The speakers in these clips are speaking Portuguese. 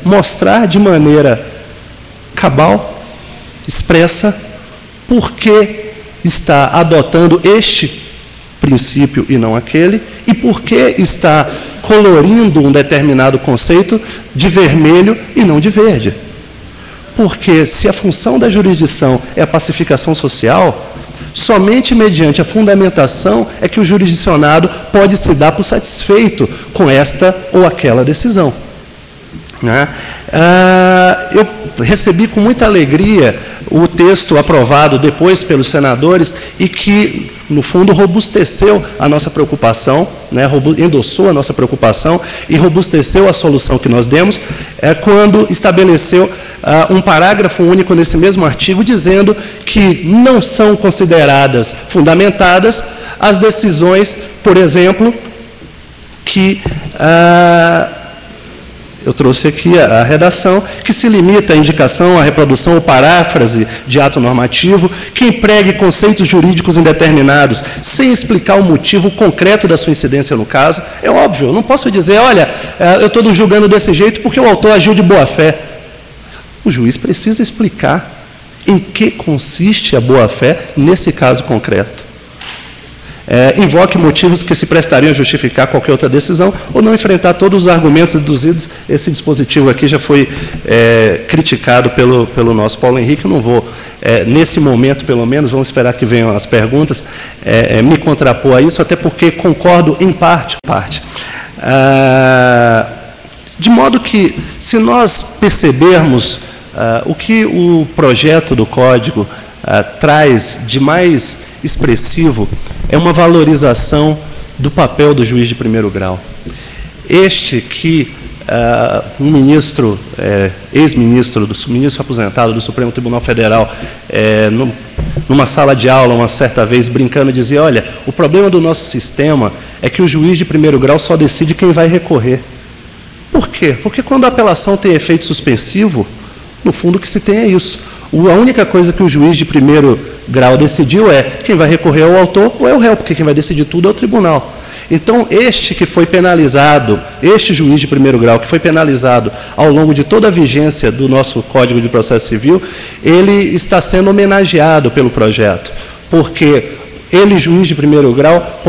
mostrar de maneira cabal, expressa, por que está adotando este princípio e não aquele, e por que está colorindo um determinado conceito de vermelho e não de verde. Porque se a função da jurisdição é a pacificação social, somente mediante a fundamentação é que o jurisdicionado pode se dar por satisfeito com esta ou aquela decisão. Eu recebi com muita alegria o texto aprovado depois pelos senadores e que, no fundo, robusteceu a nossa preocupação, endossou a nossa preocupação e robusteceu a solução que nós demos, quando estabeleceu um parágrafo único nesse mesmo artigo, dizendo que não são consideradas fundamentadas as decisões, por exemplo, que... eu trouxe aqui a redação, que se limita à indicação, à reprodução ou paráfrase de ato normativo, que empregue conceitos jurídicos indeterminados, sem explicar o motivo concreto da sua incidência no caso. É óbvio, eu não posso dizer, olha, eu estou julgando desse jeito porque o autor agiu de boa-fé. O juiz precisa explicar em que consiste a boa-fé nesse caso concreto. Invoque motivos que se prestariam a justificar qualquer outra decisão ou não enfrentar todos os argumentos deduzidos. Esse dispositivo aqui já foi criticado pelo nosso Paulo Henrique. Eu não vou, nesse momento, pelo menos, vamos esperar que venham as perguntas, me contrapor a isso, até porque concordo em parte. De modo que, se nós percebermos o que o projeto do Código traz de mais expressivo, é uma valorização do papel do juiz de primeiro grau. Este que um ministro, ex-ministro, ministro aposentado do Supremo Tribunal Federal, numa sala de aula, uma certa vez, brincando, dizia, olha, o problema do nosso sistema é que o juiz de primeiro grau só decide quem vai recorrer. Por quê? Porque quando a apelação tem efeito suspensivo, no fundo o que se tem é isso. A única coisa que o juiz de primeiro grau decidiu é quem vai recorrer ao autor ou é o réu, porque quem vai decidir tudo é o tribunal. Então, este que foi penalizado, este juiz de primeiro grau que foi penalizado ao longo de toda a vigência do nosso Código de Processo Civil, ele está sendo homenageado pelo projeto, porque ele, juiz de primeiro grau,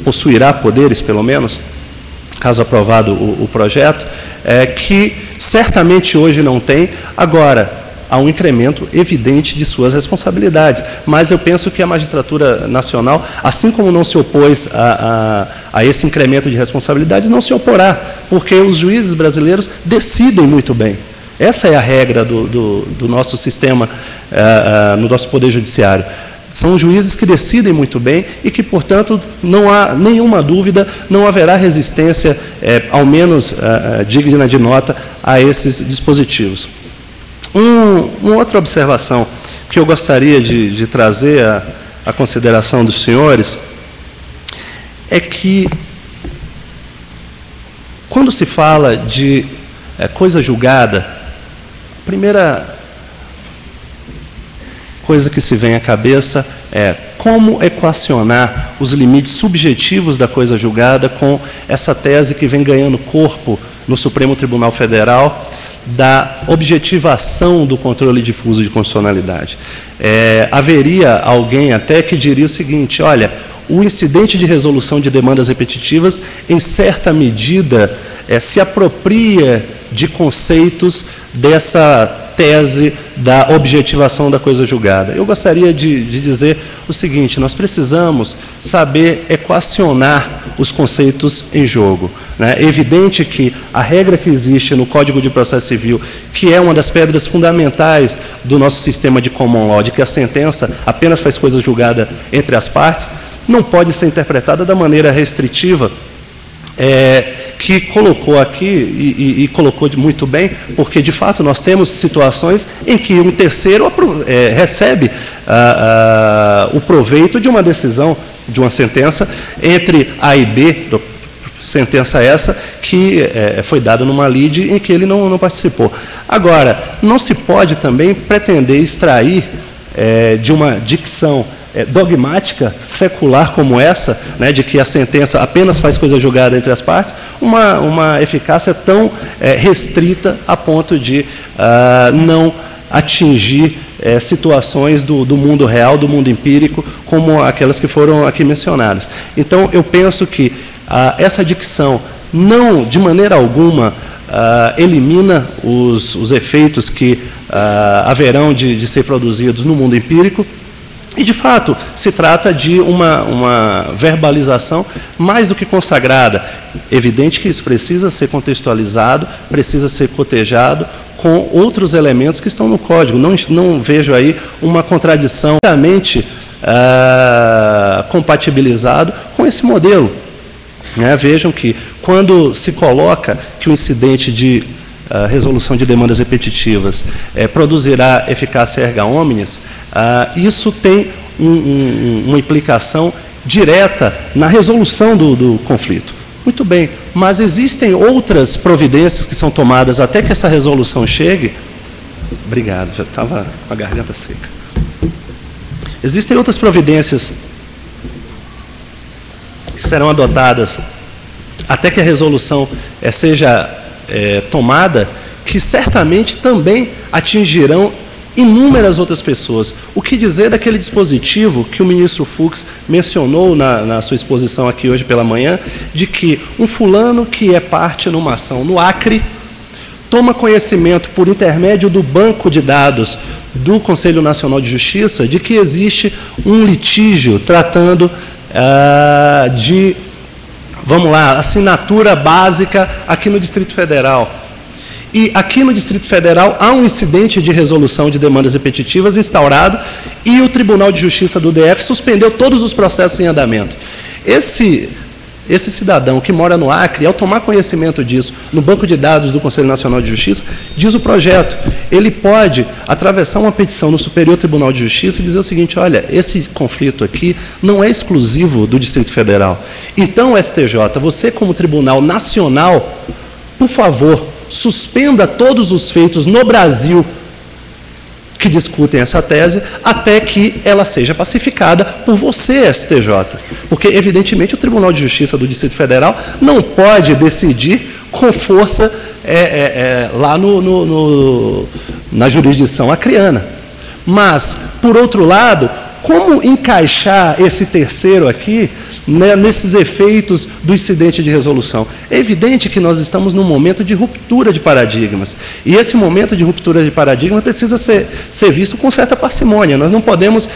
possuirá poderes, pelo menos, caso aprovado o projeto, que certamente hoje não tem. Agora, há um incremento evidente de suas responsabilidades. Mas eu penso que a magistratura nacional, assim como não se opôs a esse incremento de responsabilidades, não se oporá, porque os juízes brasileiros decidem muito bem. Essa é a regra do nosso sistema, no nosso Poder Judiciário. São juízes que decidem muito bem e que, portanto, não há nenhuma dúvida, não haverá resistência, ao menos digna de nota, a esses dispositivos. Uma outra observação que eu gostaria de trazer à consideração dos senhores é que, quando se fala de coisa julgada, a primeira coisa que se vem à cabeça é como equacionar os limites subjetivos da coisa julgada com essa tese que vem ganhando corpo no Supremo Tribunal Federal, da objetivação do controle difuso de constitucionalidade. Haveria alguém até que diria o seguinte, olha, o incidente de resolução de demandas repetitivas, em certa medida, se apropria de conceitos dessa tese da objetivação da coisa julgada. Eu gostaria de dizer o seguinte, nós precisamos saber equacionar os conceitos em jogo. É evidente que a regra que existe no Código de Processo Civil, que é uma das pedras fundamentais do nosso sistema de common law, de que a sentença apenas faz coisa julgada entre as partes, não pode ser interpretada da maneira restritiva, que colocou aqui, e colocou muito bem, porque, de fato, nós temos situações em que um terceiro recebe o proveito de uma decisão, de uma sentença, entre A e B, sentença essa que foi dada numa lide em que ele não participou. Agora, não se pode também pretender extrair de uma dicção dogmática, secular como essa, né, de que a sentença apenas faz coisa julgada entre as partes, uma eficácia tão restrita a ponto de não atingir situações do mundo real, do mundo empírico, como aquelas que foram aqui mencionadas. Então, eu penso que essa dicção não, de maneira alguma, elimina os efeitos que haverão de ser produzidos no mundo empírico, e, de fato, se trata de uma verbalização mais do que consagrada. Evidente que isso precisa ser contextualizado, precisa ser cotejado com outros elementos que estão no Código. Não vejo aí uma contradição realmente compatibilizado com esse modelo. Vejam que, quando se coloca que o incidente de resolução de demandas repetitivas produzirá eficácia erga omnes, isso tem uma implicação direta na resolução do conflito. Muito bem, mas existem outras providências que são tomadas até que essa resolução chegue. Obrigado, já estava com a garganta seca. Existem outras providências que serão adotadas até que a resolução seja tomada, que certamente também atingirão inúmeras outras pessoas. O que dizer daquele dispositivo que o ministro Fux mencionou na sua exposição aqui hoje pela manhã, de que um fulano que é parte numa ação no Acre toma conhecimento por intermédio do banco de dados do Conselho Nacional de Justiça de que existe um litígio tratando de, vamos lá, assinatura básica aqui no Distrito Federal. E aqui no Distrito Federal há um incidente de resolução de demandas repetitivas instaurado e o Tribunal de Justiça do DF suspendeu todos os processos em andamento. Esse cidadão que mora no Acre, ao tomar conhecimento disso no banco de dados do Conselho Nacional de Justiça, diz o projeto, ele pode atravessar uma petição no Superior Tribunal de Justiça e dizer o seguinte: olha, esse conflito aqui não é exclusivo do Distrito Federal. Então, STJ, você como Tribunal Nacional, por favor, suspenda todos os feitos no Brasil que discutem essa tese, até que ela seja pacificada por você, STJ. Porque, evidentemente, o Tribunal de Justiça do Distrito Federal não pode decidir com força lá na jurisdição acreana. Mas, por outro lado, como encaixar esse terceiro aqui nesses efeitos do incidente de resolução? É evidente que nós estamos num momento de ruptura de paradigmas. E esse momento de ruptura de paradigma precisa ser visto com certa parcimônia. Nós não podemos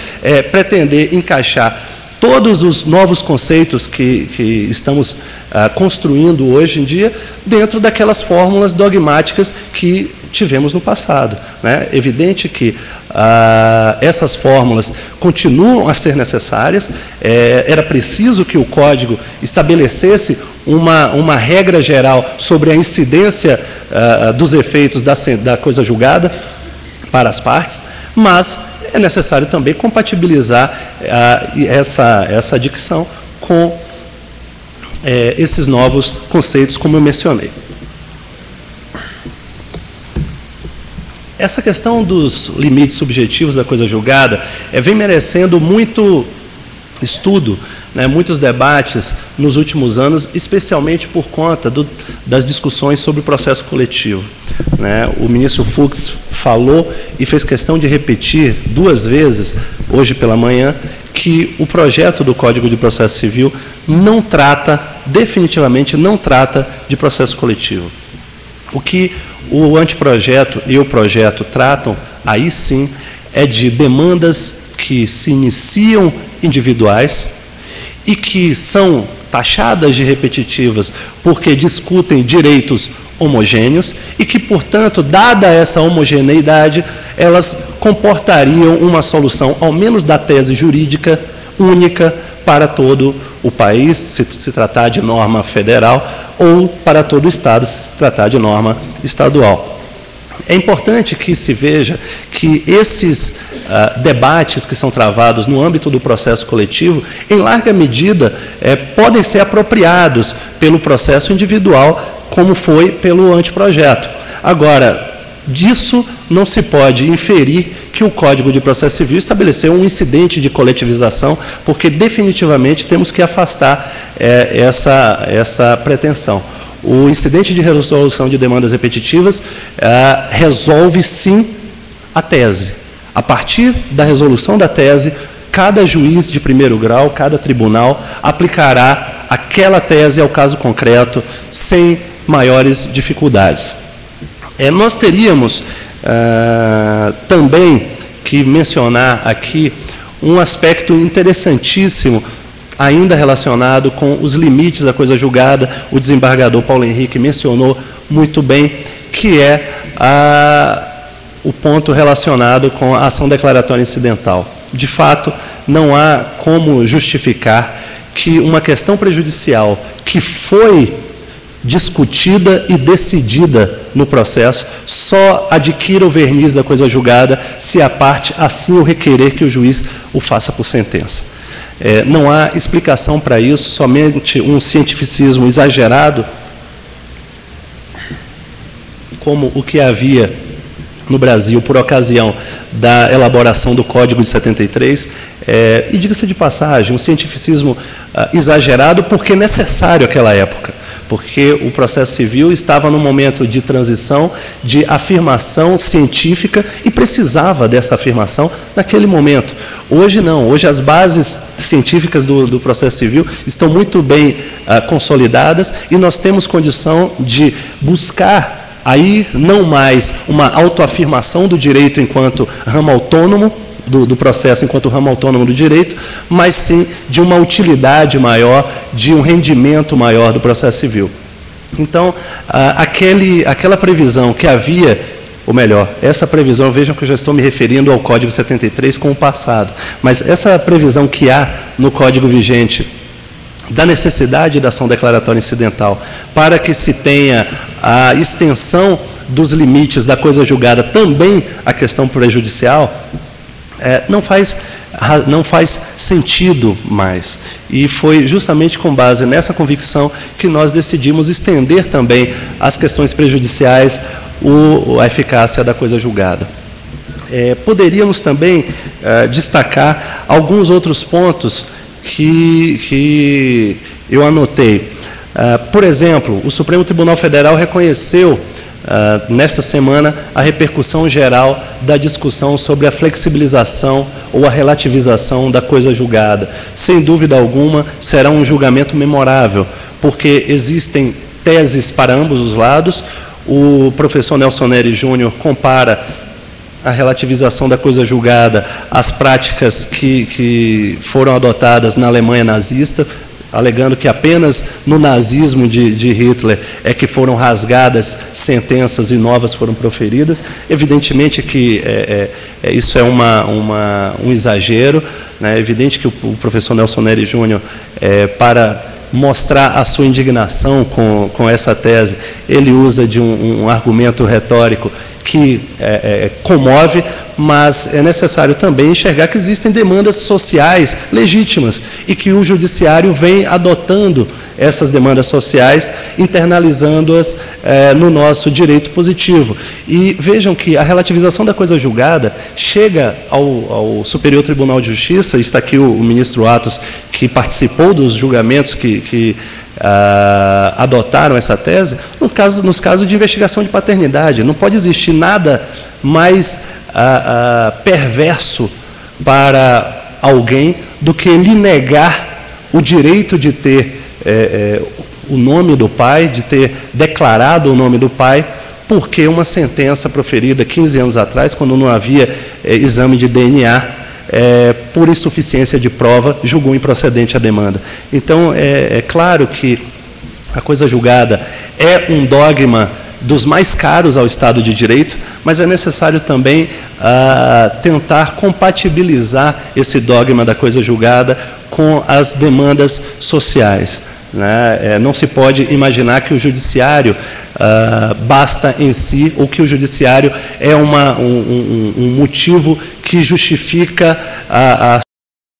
pretender encaixar todos os novos conceitos que estamos construindo hoje em dia dentro daquelas fórmulas dogmáticas que tivemos no passado. É evidente que essas fórmulas continuam a ser necessárias. Era preciso que o Código estabelecesse uma regra geral sobre a incidência dos efeitos da coisa julgada para as partes, mas é necessário também compatibilizar essa dicção com esses novos conceitos, como eu mencionei. Essa questão dos limites subjetivos da coisa julgada vem merecendo muito estudo, muitos debates nos últimos anos, especialmente por conta das discussões sobre o processo coletivo. O ministro Fux falou e fez questão de repetir 2 vezes, hoje pela manhã, que o projeto do Código de Processo Civil não trata, definitivamente não trata de processo coletivo. O que o anteprojeto e o projeto tratam, aí sim, é de demandas que se iniciam individuais e que são taxadas de repetitivas porque discutem direitos homogêneos e que, portanto, dada essa homogeneidade, elas comportariam uma solução, ao menos da tese jurídica, única para todo o país, se tratar de norma federal, ou para todo o Estado, se tratar de norma estadual. É importante que se veja que esses debates que são travados no âmbito do processo coletivo, em larga medida, podem ser apropriados pelo processo individual, como foi pelo anteprojeto. Agora, Disso não se pode inferir que o Código de Processo Civil estabeleceu um incidente de coletivização, porque definitivamente temos que afastar essa pretensão. O incidente de resolução de demandas repetitivas resolve, sim, a tese. A partir da resolução da tese, cada juiz de primeiro grau, cada tribunal, aplicará aquela tese ao caso concreto, sem maiores dificuldades. Nós teríamos também que mencionar aqui um aspecto interessantíssimo, ainda relacionado com os limites da coisa julgada. O desembargador Paulo Henrique mencionou muito bem, que é o ponto relacionado com a ação declaratória incidental. De fato, não há como justificar que uma questão prejudicial que foi discutida e decidida no processo só adquira o verniz da coisa julgada se a parte assim o requerer que o juiz o faça por sentença. Não há explicação para isso, somente um cientificismo exagerado, como o que havia no Brasil por ocasião da elaboração do Código de 73, e diga-se de passagem, um cientificismo exagerado porque necessário àquela época, porque o processo civil estava num momento de transição, de afirmação científica, e precisava dessa afirmação naquele momento. Hoje não, hoje as bases científicas do processo civil estão muito bem consolidadas, e nós temos condição de buscar aí não mais uma autoafirmação do direito enquanto ramo autônomo, do processo enquanto ramo autônomo do direito, mas sim de uma utilidade maior, de um rendimento maior do processo civil. Então, aquela previsão que havia, ou melhor, essa previsão, vejam que eu já estou me referindo ao Código 73 com o passado, mas essa previsão que há no Código vigente da necessidade da ação declaratória incidental para que se tenha a extensão dos limites da coisa julgada também à questão prejudicial, não faz sentido mais. E foi justamente com base nessa convicção que nós decidimos estender também às questões prejudiciais a eficácia da coisa julgada. Poderíamos também destacar alguns outros pontos que eu anotei. Por exemplo, o Supremo Tribunal Federal reconheceu nesta semana a repercussão geral da discussão sobre a flexibilização ou a relativização da coisa julgada. Sem dúvida alguma, será um julgamento memorável, porque existem teses para ambos os lados. O professor Nelson Neri Júnior compara a relativização da coisa julgada às práticas que foram adotadas na Alemanha nazista, alegando que apenas no nazismo de Hitler é que foram rasgadas sentenças e novas foram proferidas. Evidentemente que isso é um exagero, né? É evidente que o professor Nelson Neri Júnior, para mostrar a sua indignação com essa tese, ele usa de um argumento retórico que comove, mas é necessário também enxergar que existem demandas sociais legítimas e que o judiciário vem adotando essas demandas sociais, internalizando-as no nosso direito positivo. E vejam que a relativização da coisa julgada chega ao Superior Tribunal de Justiça. Está aqui o ministro Atos, que participou dos julgamentos que adotaram essa tese, nos casos de investigação de paternidade. Não pode existir nada mais perverso para alguém do que lhe negar o direito de ter o nome do pai, de ter declarado o nome do pai, porque uma sentença proferida 15 anos atrás, quando não havia exame de DNA, por insuficiência de prova, julgou improcedente a demanda. Então, é claro que a coisa julgada é um dogma dos mais caros ao Estado de Direito, mas é necessário também tentar compatibilizar esse dogma da coisa julgada com as demandas sociais, né? Não se pode imaginar que o judiciário basta em si, ou que o judiciário é um motivo que justifica a